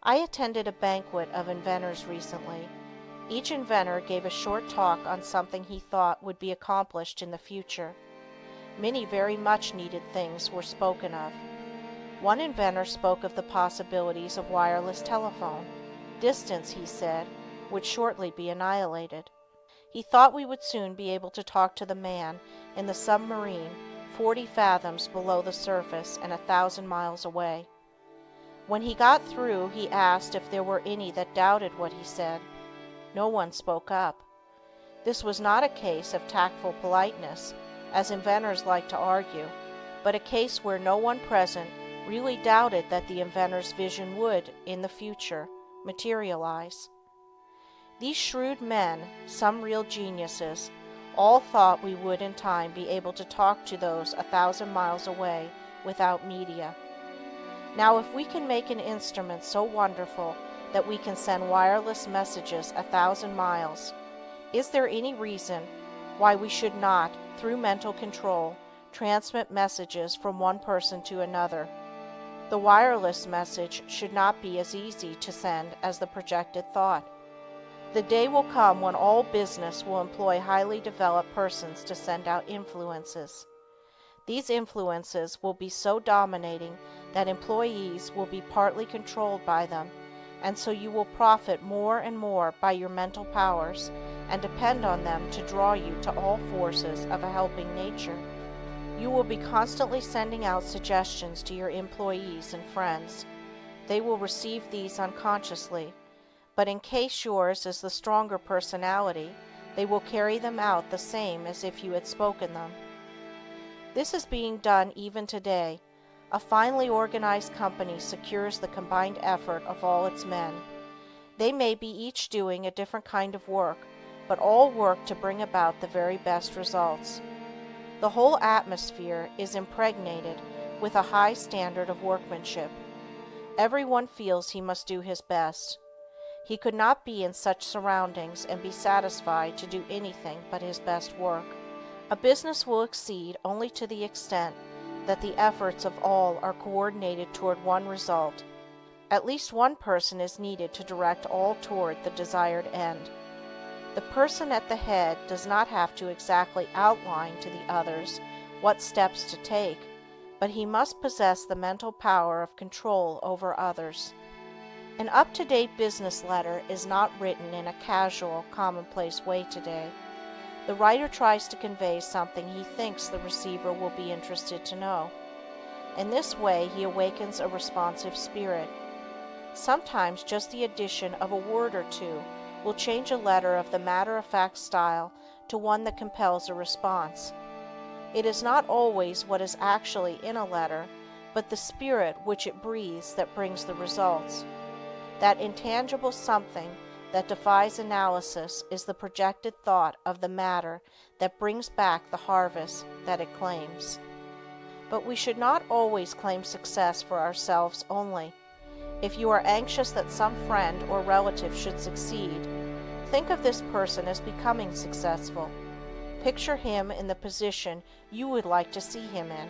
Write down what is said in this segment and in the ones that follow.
I attended a banquet of inventors recently. Each inventor gave a short talk on something he thought would be accomplished in the future. Many very much needed things were spoken of. One inventor spoke of the possibilities of wireless telephone. Distance, he said, would shortly be annihilated. He thought we would soon be able to talk to the man in the submarine 40 fathoms below the surface and 1,000 miles away. When he got through, he asked if there were any that doubted what he said. No one spoke up. This was not a case of tactful politeness, as inventors like to argue, but a case where no one present really doubted that the inventor's vision would, in the future, materialize. These shrewd men, some real geniuses, all thought we would in time be able to talk to those 1,000 miles away without media. Now, if we can make an instrument so wonderful that we can send wireless messages 1,000 miles, is there any reason why we should not, through mental control, transmit messages from one person to another? The wireless message should not be as easy to send as the projected thought. The day will come when all business will employ highly developed persons to send out influences. These influences will be so dominating that employees will be partly controlled by them, and so you will profit more and more by your mental powers and depend on them to draw you to all forces of a helping nature. You will be constantly sending out suggestions to your employees and friends. They will receive these unconsciously, but in case yours is the stronger personality, they will carry them out the same as if you had spoken them. This is being done even today. A finely organized company secures the combined effort of all its men. They may be each doing a different kind of work, but all work to bring about the very best results. The whole atmosphere is impregnated with a high standard of workmanship. Everyone feels he must do his best. He could not be in such surroundings and be satisfied to do anything but his best work. A business will exceed only to the extent that the efforts of all are coordinated toward one result. At least one person is needed to direct all toward the desired end. The person at the head does not have to exactly outline to the others what steps to take, but he must possess the mental power of control over others. An up-to-date business letter is not written in a casual, commonplace way today. The writer tries to convey something he thinks the receiver will be interested to know. In this way, he awakens a responsive spirit. Sometimes just the addition of a word or two will change a letter of the matter-of-fact style to one that compels a response. It is not always what is actually in a letter, but the spirit which it breathes that brings the results. That intangible something that defies analysis is the projected thought of the matter that brings back the harvest that it claims. But we should not always claim success for ourselves only. If you are anxious that some friend or relative should succeed, think of this person as becoming successful. Picture him in the position you would like to see him in.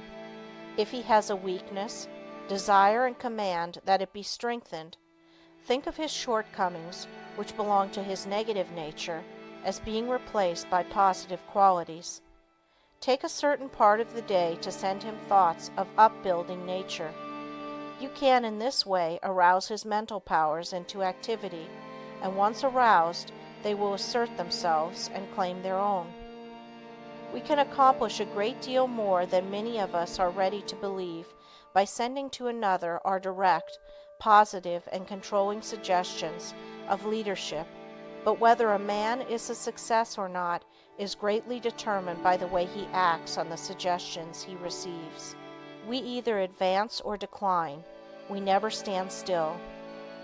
If he has a weakness, desire and command that it be strengthened. Think of his shortcomings, which belong to his negative nature, as being replaced by positive qualities. Take a certain part of the day to send him thoughts of upbuilding nature. You can in this way arouse his mental powers into activity, and once aroused, they will assert themselves and claim their own. We can accomplish a great deal more than many of us are ready to believe by sending to another our direct, positive, and controlling suggestions of leadership, but whether a man is a success or not is greatly determined by the way he acts on the suggestions he receives. We either advance or decline. We never stand still.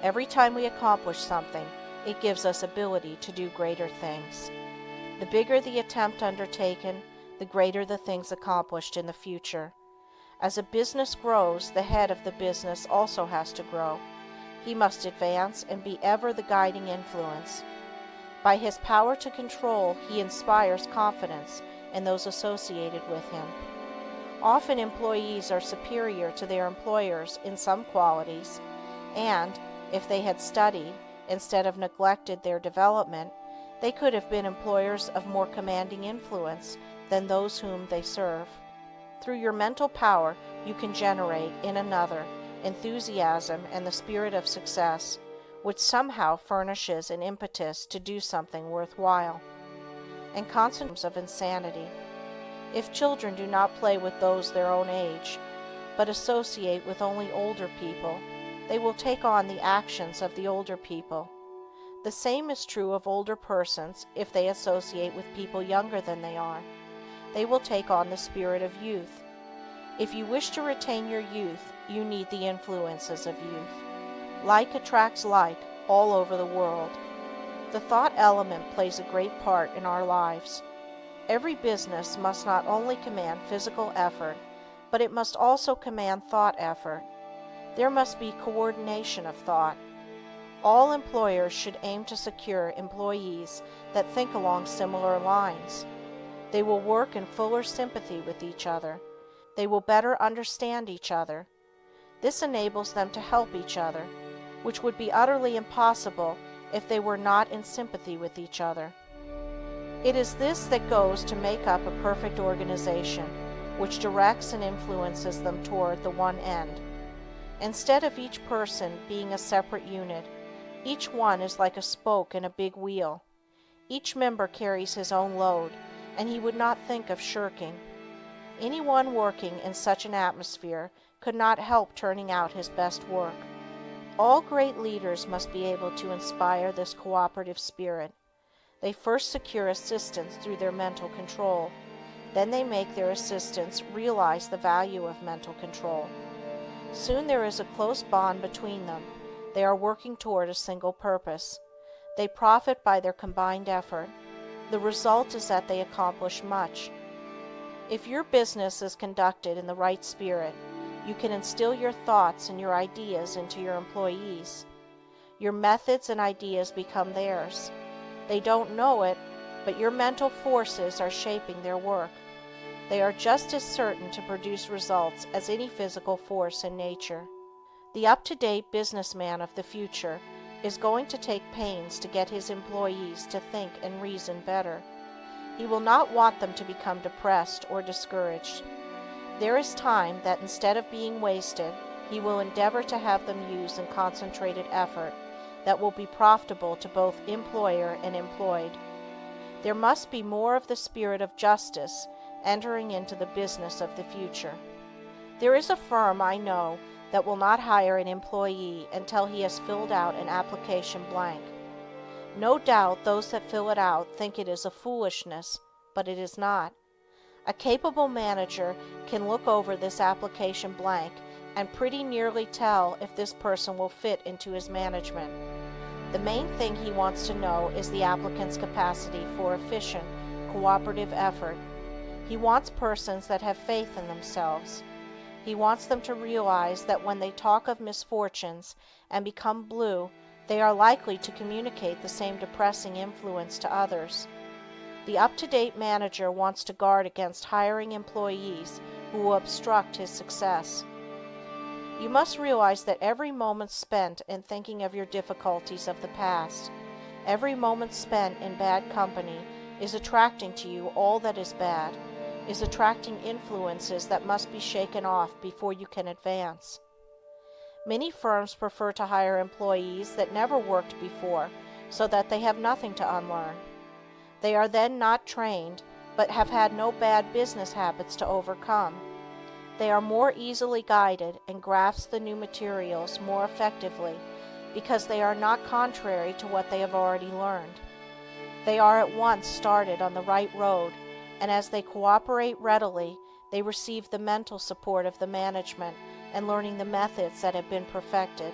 Every time we accomplish something, it gives us ability to do greater things. The bigger the attempt undertaken, the greater the things accomplished in the future. As a business grows, the head of the business also has to grow. He must advance and be ever the guiding influence. By his power to control, he inspires confidence in those associated with him. Often employees are superior to their employers in some qualities, and, If they had studied, instead of neglected their development, they could have been employers of more commanding influence than those whom they serve. Through your mental power, you can generate in another enthusiasm and the spirit of success, which somehow furnishes an impetus to do something worthwhile. And consequences of insanity. If children do not play with those their own age, but associate with only older people, they will take on the actions of the older people. The same is true of older persons if they associate with people younger than they are. They will take on the spirit of youth. If you wish to retain your youth, you need the influences of youth. Like attracts like all over the world. The thought element plays a great part in our lives. Every business must not only command physical effort, but it must also command thought effort. There must be coordination of thought. All employers should aim to secure employees that think along similar lines. They will work in fuller sympathy with each other. They will better understand each other. This enables them to help each other, which would be utterly impossible if they were not in sympathy with each other. It is this that goes to make up a perfect organization, which directs and influences them toward the one end. Instead of each person being a separate unit, each one is like a spoke in a big wheel. Each member carries his own load, and he would not think of shirking. Anyone working in such an atmosphere could not help turning out his best work. All great leaders must be able to inspire this cooperative spirit. They first secure assistants through their mental control. Then they make their assistants realize the value of mental control. Soon there is a close bond between them. They are working toward a single purpose. They profit by their combined effort. The result is that they accomplish much. If your business is conducted in the right spirit, you can instill your thoughts and your ideas into your employees. Your methods and ideas become theirs. They don't know it, but your mental forces are shaping their work. They are just as certain to produce results as any physical force in nature. The up-to-date businessman of the future is going to take pains to get his employees to think and reason better. He will not want them to become depressed or discouraged. There is time that instead of being wasted, he will endeavor to have them use in concentrated effort that will be profitable to both employer and employed. There must be more of the spirit of justice entering into the business of the future. There is a firm I know that will not hire an employee until he has filled out an application blank. No doubt those that fill it out think it is a foolishness, but it is not. A capable manager can look over this application blank and pretty nearly tell if this person will fit into his management. The main thing he wants to know is the applicant's capacity for efficient, cooperative effort. He wants persons that have faith in themselves. He wants them to realize that when they talk of misfortunes and become blue, they are likely to communicate the same depressing influence to others. The up-to-date manager wants to guard against hiring employees who will obstruct his success. You must realize that every moment spent in thinking of your difficulties of the past, every moment spent in bad company, is attracting to you all that is bad, is attracting influences that must be shaken off before you can advance. Many firms prefer to hire employees that never worked before so that they have nothing to unlearn. They are then not trained, but have had no bad business habits to overcome. They are more easily guided and grasp the new materials more effectively because they are not contrary to what they have already learned. They are at once started on the right road, and as they cooperate readily, they receive the mental support of the management and learning the methods that have been perfected.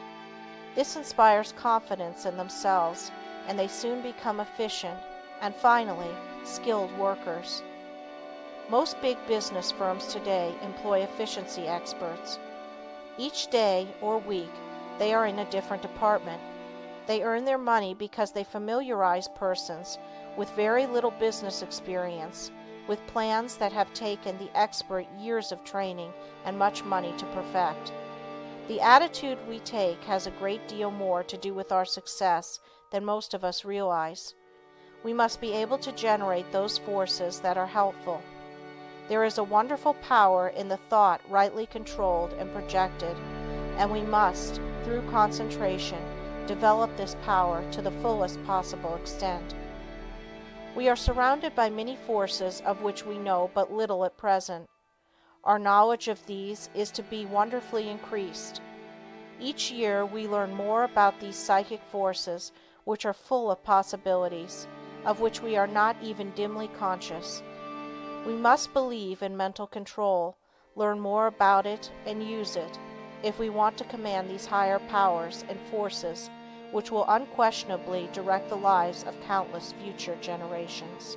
This inspires confidence in themselves, and they soon become efficient and finally skilled workers. Most big business firms today employ efficiency experts. Each day or week, they are in a different department. They earn their money because they familiarize persons with very little business experience with plans that have taken the expert years of training and much money to perfect. The attitude we take has a great deal more to do with our success than most of us realize. We must be able to generate those forces that are helpful. There is a wonderful power in the thought rightly controlled and projected, and we must, through concentration, develop this power to the fullest possible extent. We are surrounded by many forces of which we know but little at present. Our knowledge of these is to be wonderfully increased. Each year we learn more about these psychic forces which are full of possibilities, of which we are not even dimly conscious. We must believe in mental control, learn more about it, and use it, if we want to command these higher powers and forces which will unquestionably direct the lives of countless future generations.